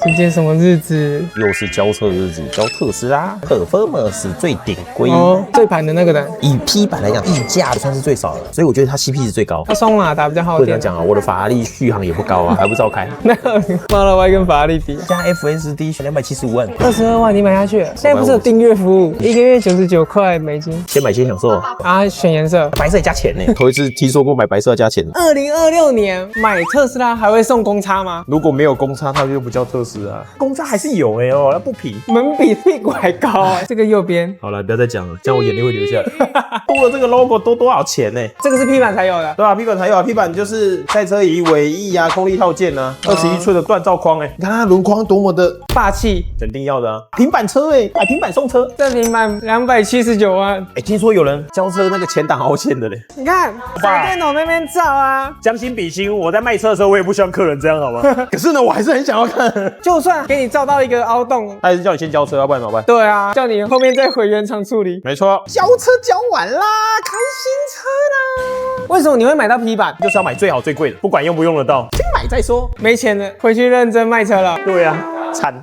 今天什麼日子？又是交車日子，交特斯拉 Performance 最頂規哦，最盤的那個的。以 P 版來講，溢價算是最少的，所以我覺得它 CP 值最高。它雙馬達比較好電。不能講啊，我的法拉利續航也不高啊，還不照開。那 Model Y 跟法拉利比，加 FSD 275萬，22萬你買下去了。現在不是有訂閱服務，1個月99塊美金，先買先享受啊，選顏色，白色也加錢呢。頭一次聽說過買白色要加錢。2026年買特斯拉還會送公差嗎？如果沒有公差，它就不叫特斯拉。公差還是有哎哦，那不平，门比屁股還高哎。這個右邊，好了，不要再講了，這樣我眼淚會流下來。多了這個 logo 都多少錢呢？這個是 P 版才有的，對啊 ，P 版才有啊 ，P 版就是賽車儀、尾翼啊、空力套件啊，21寸的鍛造框哎，你看它輪框多麼的霸氣，肯定要的啊。平板車哎，買平板送車，這平板279萬。哎，聽說有人交車那個前擋凹陷的嘞。你看，在電腦那邊照啊。將心比心，我在賣車的時候，我也不希望客人這樣，好嗎？可是呢，我還是很想要看。就算給你照到一個凹洞，他還是叫你先交車，要不然怎麼辦？對啊，叫你後面再回原廠處理。沒錯，交車交完啦，開新車啦。為什麼你會買到 P 版？就是要買最好最貴的，不管用不用得到，先買再說。沒錢了，回去認真賣車了。對啊，慘。